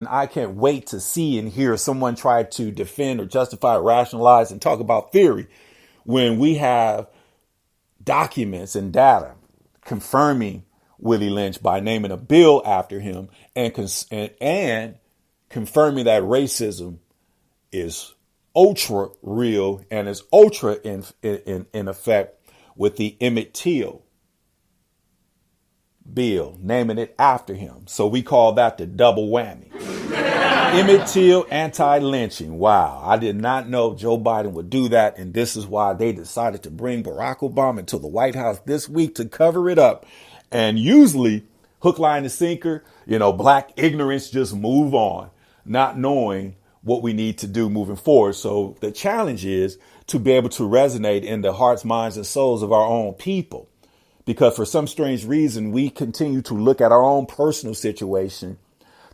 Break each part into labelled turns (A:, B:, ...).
A: I can't wait to see and hear someone try to defend or justify, rationalize, and talk about theory when we have documents and data confirming Willie Lynch by naming a bill after him and confirming that racism is ultra real and is ultra in effect with the Emmett Till bill, naming it after him. So we call that the double whammy. Emmett Till anti-lynching. Wow. I did not know Joe Biden would do that. And this is why they decided to bring Barack Obama to the White House this week to cover it up. And usually, hook, line, and sinker, black ignorance, just move on, not knowing what we need to do moving forward. So the challenge is to be able to resonate in the hearts, minds, and souls of our own people. Because for some strange reason, we continue to look at our own personal situation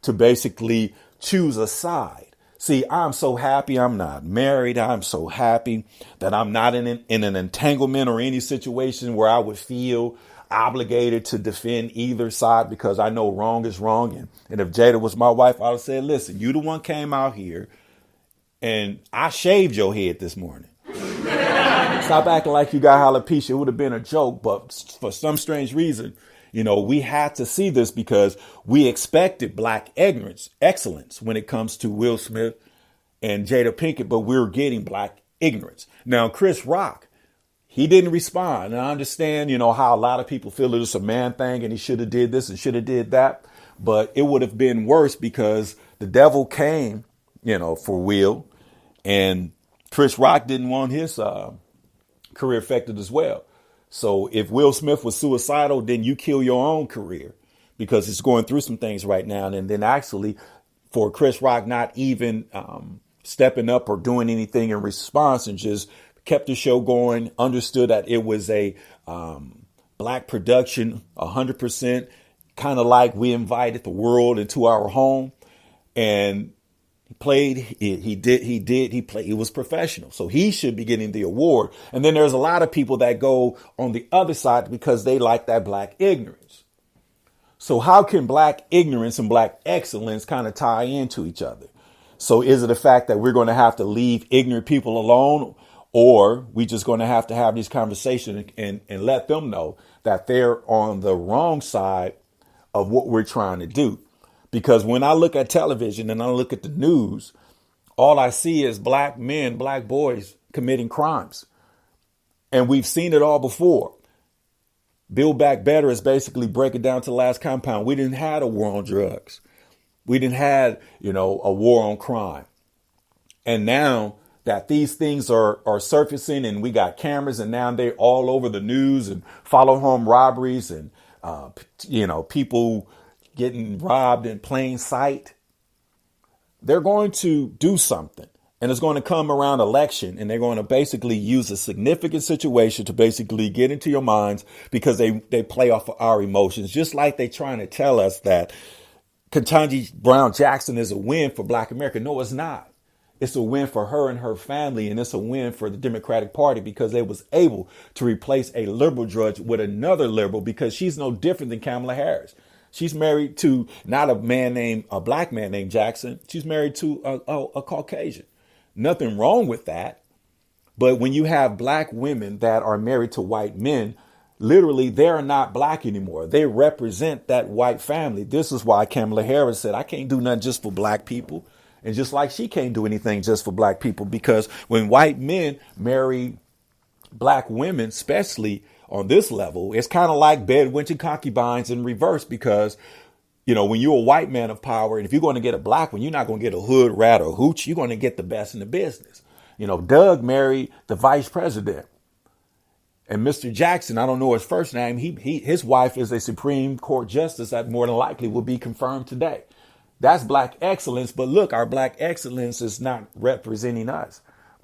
A: to basically choose a side. See, I'm so happy I'm not married. I'm so happy that I'm not in an entanglement or any situation where I would feel obligated to defend either side, because I know wrong is wrong. And if Jada was my wife, I would say, listen, you the one came out here and I shaved your head this morning. Stop acting like you got alopecia. It would have been a joke, but for some strange reason, we had to see this because we expected black excellence when it comes to Will Smith and Jada Pinkett, but we're getting black ignorance. Now, Chris Rock, he didn't respond. And I understand, how a lot of people feel it's a man thing and he should have did this and should have did that. But it would have been worse because the devil came, for Will, and Chris Rock didn't want his career affected as well. So if Will Smith was suicidal, then you kill your own career because it's going through some things right now. And then actually for Chris Rock not even stepping up or doing anything in response and just kept the show going, understood that it was a black production, 100%, kind of like we invited the world into our home. And he played, he played, he was professional. So he should be getting the award. And then there's a lot of people that go on the other side because they like that black ignorance. So how can black ignorance and black excellence kind of tie into each other? So is it the fact that we're going to have to leave ignorant people alone, or we just going to have these conversations and let them know that they're on the wrong side of what we're trying to do? Because when I look at television and I look at the news, all I see is black men, black boys committing crimes. And we've seen it all before. Build Back Better is basically break it down to the last compound. We didn't have a war on drugs. We didn't have, a war on crime. And now that these things are surfacing and we got cameras and now they're all over the news and follow home robberies and, people getting robbed in plain sight, they're going to do something. And it's going to come around election, and they're going to basically use a significant situation to basically get into your minds because they play off of our emotions, just like they're trying to tell us that Ketanji Brown Jackson is a win for Black America. No, it's not. It's a win for her and her family, and it's a win for the Democratic Party because they was able to replace a liberal judge with another liberal, because she's no different than Kamala Harris. She's married to not a black man named Jackson. She's married to a Caucasian. Nothing wrong with that. But when you have black women that are married to white men, literally, they're not black anymore. They represent that white family. This is why Kamala Harris said, I can't do nothing just for black people. And just like she can't do anything just for black people, because when white men marry black women, especially on this level, it's kind of like bedwench and concubines in reverse, because, when you're a white man of power, and if you're going to get a black one, you're not going to get a hood rat or hooch. You're going to get the best in the business. Doug married the vice president, and Mr. Jackson, I don't know his first name. His wife is a Supreme Court justice that more than likely will be confirmed today. That's black excellence. But look, our black excellence is not representing us,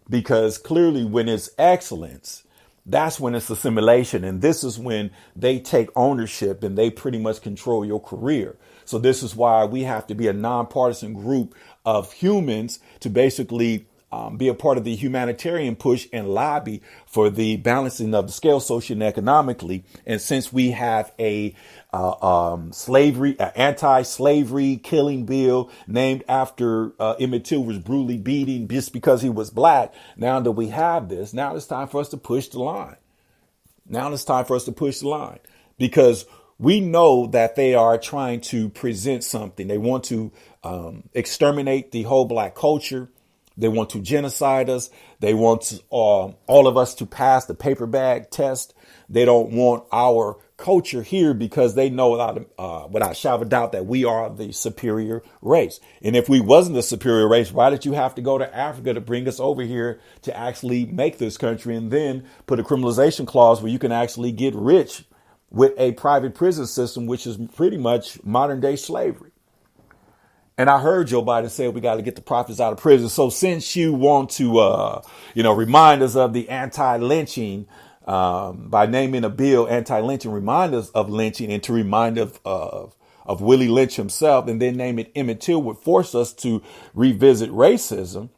A: because clearly when it's excellence, that's when it's assimilation. And this is when they take ownership and they pretty much control your career. So this is why we have to be a nonpartisan group of humans to basically be a part of the humanitarian push and lobby for the balancing of the scale socially and economically. And since we have a anti-slavery killing bill named after Emmett Till was brutally beaten just because he was black, now that we have this, now it's time for us to push the line. Now it's time for us to push the line, because we know that they are trying to present something. They want to exterminate the whole black culture. They want to genocide us. They want all of us to pass the paper bag test. They don't want our culture here because they know without shadow of a doubt that we are the superior race. And if we wasn't the superior race, why did you have to go to Africa to bring us over here to actually make this country and then put a criminalization clause where you can actually get rich with a private prison system, which is pretty much modern day slavery? And I heard Joe Biden say we got to get the prophets out of prison. So since you want to, remind us of the anti-lynching by naming a bill anti-lynching, remind us of lynching, and to remind us of Willie Lynch himself, and then name it Emmett Till, would force us to revisit racism.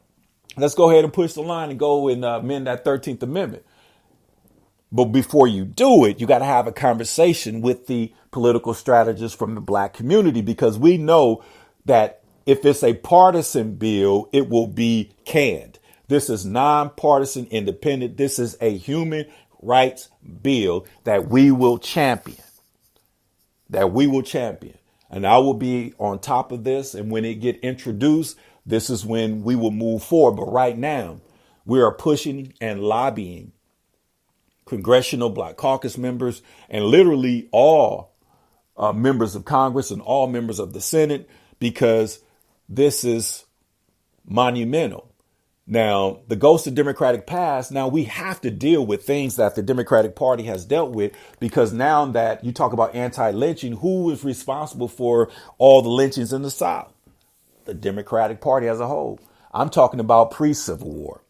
A: Let's go ahead and push the line and go and amend that 13th Amendment. But before you do it, you got to have a conversation with the political strategists from the black community, because we know that if it's a partisan bill, it will be canned. This is nonpartisan, independent. This is a human rights bill that we will champion. And I will be on top of this. And when it get introduced, this is when we will move forward. But right now, we are pushing and lobbying congressional Black Caucus members and literally all members of Congress and all members of the Senate, because this is monumental. Now, the ghost of Democratic past, now we have to deal with things that the Democratic Party has dealt with, because now that you talk about anti-lynching, who is responsible for all the lynchings in the South? The Democratic Party as a whole. I'm talking about pre-Civil War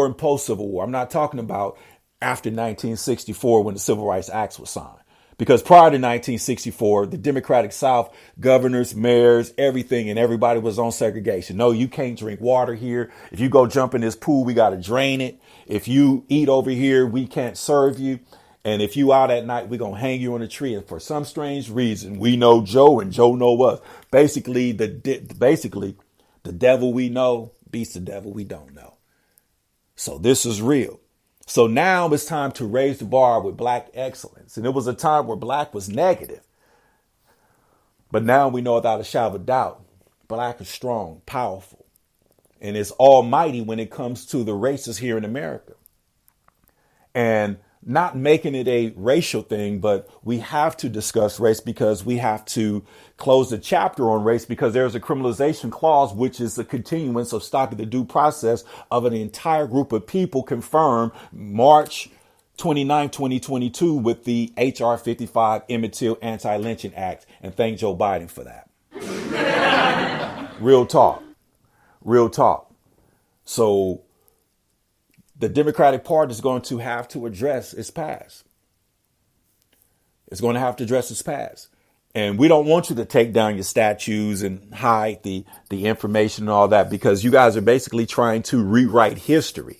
A: and post-Civil War. I'm not talking about after 1964 when the Civil Rights Act was signed. Because prior to 1964, the Democratic South, governors, mayors, everything, and everybody was on segregation. No, you can't drink water here. If you go jump in this pool, we got to drain it. If you eat over here, we can't serve you. And if you out at night, we're going to hang you on a tree. And for some strange reason, we know Joe and Joe know us. Basically, the devil we know beats the devil we don't know. So this is real. So now it's time to raise the bar with black excellence. And it was a time where black was negative. But now we know without a shadow of a doubt, black is strong, powerful, and is almighty when it comes to the races here in America. And not making it a racial thing, but we have to discuss race, because we have to close the chapter on race, because there's a criminalization clause, which is a continuance of stopping the due process of an entire group of people confirmed March 29, 2022 with the H.R. 55 Emmett Till Antilynching Act. And thank Joe Biden for that. Real talk. So the Democratic Party is going to have to address its past. And we don't want you to take down your statues and hide the information and all that, because you guys are basically trying to rewrite history.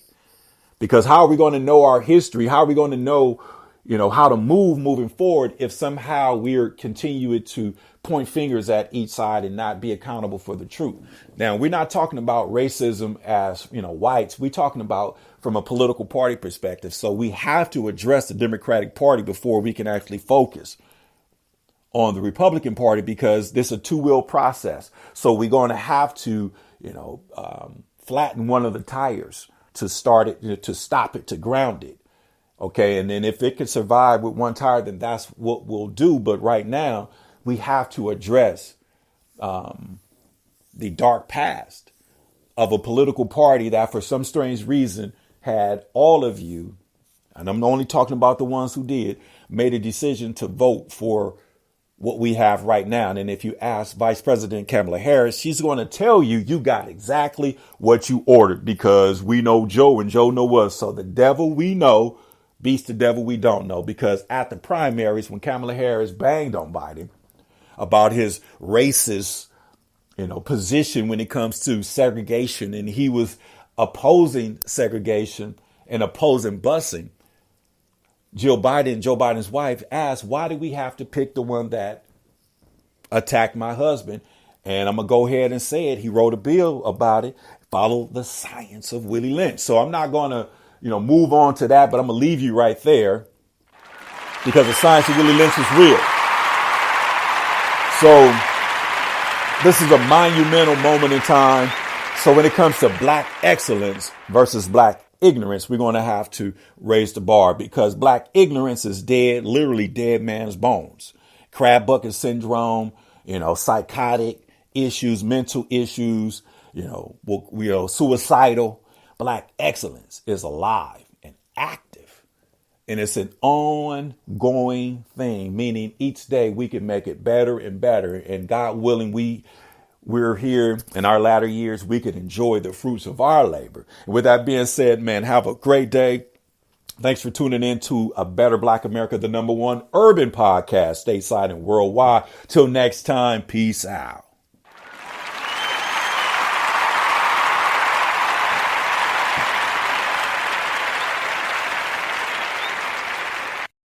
A: Because how are we going to know our history? How are we going to know, how to moving forward if somehow we're continuing to point fingers at each side and not be accountable for the truth? Now, we're not talking about racism as, whites. We're talking about from a political party perspective. So we have to address the Democratic Party before we can actually focus on the Republican Party, because this is a two-wheel process. So we're going to have to, flatten one of the tires to start it, to stop it, to ground it. OK, and then if it can survive with one tire, then that's what we'll do. But right now, we have to address the dark past of a political party that for some strange reason had all of you, and I'm only talking about the ones who did, made a decision to vote for what we have right now. And if you ask Vice President Kamala Harris, she's going to tell you, you got exactly what you ordered, because we know Joe and Joe know us. So the devil we know beats the devil we don't know, because at the primaries, when Kamala Harris banged on Biden about his racist position when it comes to segregation, and he was opposing segregation and opposing busing. Joe Biden's wife, asked, why do we have to pick the one that attacked my husband? And I'm going to go ahead and say it. He wrote a bill about it. Follow the science of Willie Lynch. So I'm not going to, move on to that, but I'm going to leave you right there because the science of Willie Lynch is real. So this is a monumental moment in time. So when it comes to black excellence versus black ignorance, we're going to have to raise the bar because black ignorance is dead, literally dead man's bones. Crab bucket syndrome, psychotic issues, mental issues, suicidal. Black excellence is alive and active. And it's an ongoing thing, meaning each day we can make it better and better. And God willing, we're here in our latter years, we can enjoy the fruits of our labor. And with that being said, man, have a great day. Thanks for tuning in to A Better Black America, the #1 urban podcast stateside and worldwide. Till next time, peace out.